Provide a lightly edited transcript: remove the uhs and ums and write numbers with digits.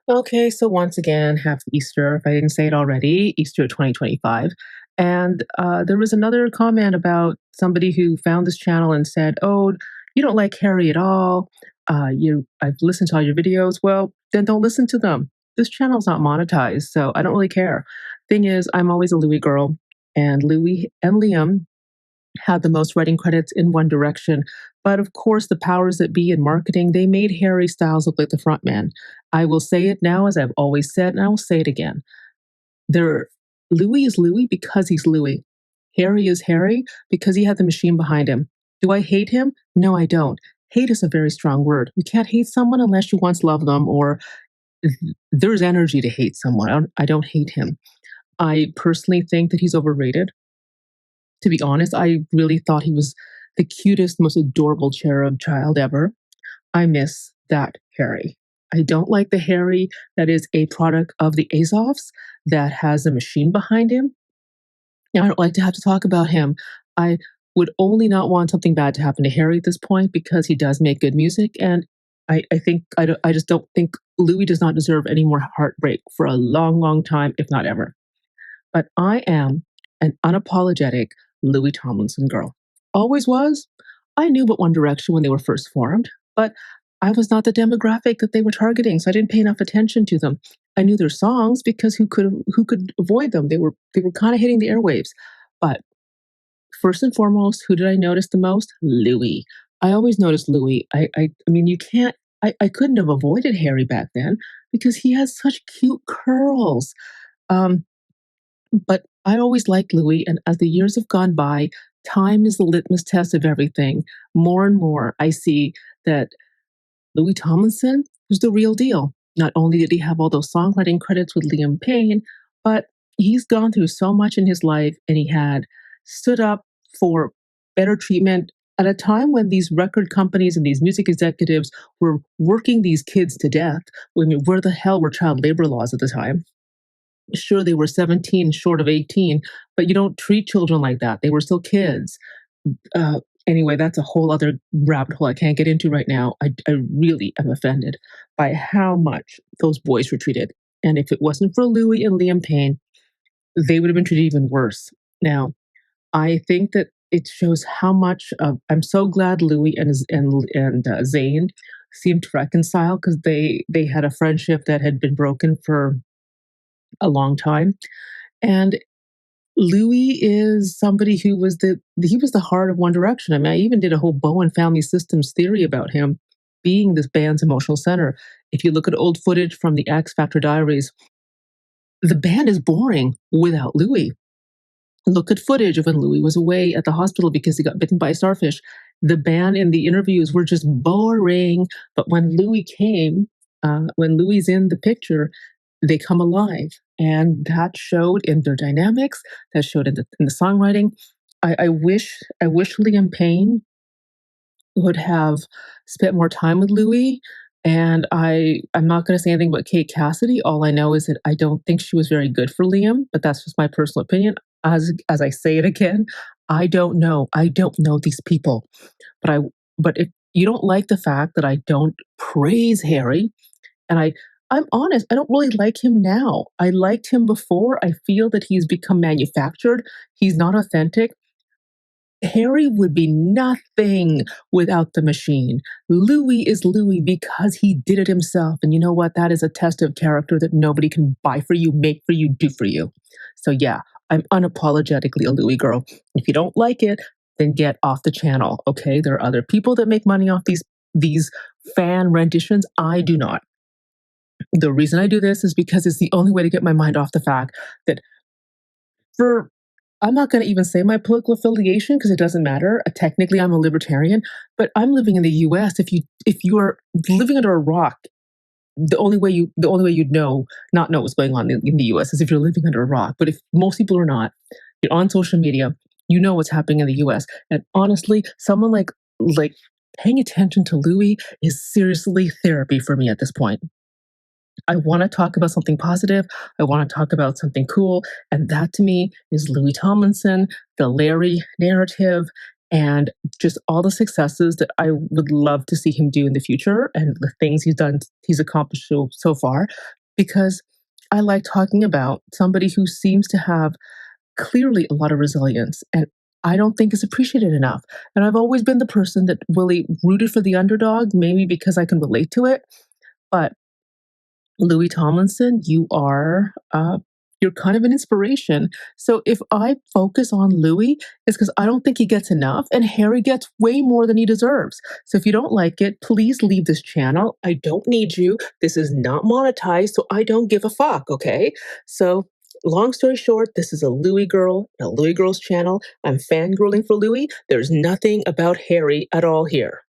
Okay, so once again, happy Easter. If I didn't say it already, Easter 2025. And there was another comment about somebody who found this channel and said, "Oh, you don't like Harry at all. I've listened to all your videos. Well, then don't listen to them. This channel's not monetized, so I don't really care." Thing is, I'm always a Louis girl, and Louis and Liam had the most writing credits in One Direction. But of course, the powers that be in marketing, they made Harry Styles look like the front man. I will say it now, as I've always said, and I will say it again. There, Louis is Louis because he's Louis. Harry is Harry because he had the machine behind him. Do I hate him? No, I don't. Hate is a very strong word. You can't hate someone unless you once loved them or there's energy to hate someone. I don't hate him. I personally think that he's overrated. To be honest, I really thought he was the cutest, most adorable cherub child ever. I miss that Harry. I don't like the Harry that is a product of the Azovs that has a machine behind him. I don't like to have to talk about him. I would only not want something bad to happen to Harry at this point because he does make good music. And I just don't think Louis does not deserve any more heartbreak for a long, long time, if not ever. But I am an unapologetic Louis Tomlinson girl. Always was. I knew about One Direction when they were first formed, but I was not the demographic that they were targeting, so I didn't pay enough attention to them. I knew their songs because who could avoid them? They were kind of hitting the airwaves. But first and foremost, who did I notice the most? Louis. I always noticed Louis. I mean, you can't. I couldn't have avoided Harry back then because he has such cute curls. Um, but I always liked Louis, and as the years have gone by, time is the litmus test of everything. More and more, I see that Louis Tomlinson was the real deal. Not only did he have all those songwriting credits with Liam Payne, but he's gone through so much in his life, and he had stood up for better treatment at a time when these record companies and these music executives were working these kids to death. I mean, where the hell were child labor laws at the time? Sure, they were 17 short of 18, but you don't treat children like that. They were still kids. Uh, anyway, that's a whole other rabbit hole I can't get into right now. I really am offended by how much those boys were treated. And if it wasn't for Louis and Liam Payne, they would have been treated even worse. Now, I think that it shows how much of. I'm so glad Louis and Zayn seemed to reconcile because they had a friendship that had been broken for a long time. And Louis is somebody who was the heart of One Direction. I mean, I even did a whole Bowen family systems theory about him being this band's emotional center. If you look at old footage from the X Factor Diaries, the band is boring without Louis. Look at footage of when Louis was away at the hospital because he got bitten by a starfish. The band in the interviews were just boring. But when Louis came, when Louis is in the picture, they come alive. And that showed in their dynamics, that showed in the songwriting. I wish Liam Payne would have spent more time with Louis. And I'm not going to say anything about Kate Cassidy. All I know is that I don't think she was very good for Liam, but that's just my personal opinion. As I say it again, I don't know. I don't know these people, but but if you don't like the fact that I don't praise Harry, and I'm honest, I don't really like him now. I liked him before. I feel that he's become manufactured. He's not authentic. Harry would be nothing without the machine. Louis is Louis because he did it himself. And you know what? That is a test of character that nobody can buy for you, make for you, do for you. So yeah, I'm unapologetically a Louis girl. If you don't like it, then get off the channel. Okay. There are other people that make money off these fan renditions. I do not. The reason I do this is because it's the only way to get my mind off the fact that for I'm not going to even say my political affiliation because it doesn't matter. Technically, I'm a libertarian, but I'm living in the U.S. If you are living under a rock, the only way you'd not know what's going on in the U.S. is if you're living under a rock. But if most people are not, you're on social media, you know what's happening in the U.S. And honestly, someone like paying attention to Louis is seriously therapy for me at this point. I want to talk about something positive. I want to talk about something cool. And that to me is Louis Tomlinson, the Larry narrative. and just all the successes that I would love to see him do in the future and the things he's accomplished so far, because I like talking about somebody who seems to have clearly a lot of resilience and I don't think is appreciated enough. And I've always been the person that really rooted for the underdog, maybe because I can relate to it. But Louis Tomlinson, you're kind of an inspiration. So if I focus on Louis, it's because I don't think he gets enough, and Harry gets way more than he deserves. So if you don't like it, please leave this channel. I don't need you. This is not monetized, so I don't give a fuck, okay? So long story short, this is a Louis girl's channel. I'm fangirling for Louis. There's nothing about Harry at all here.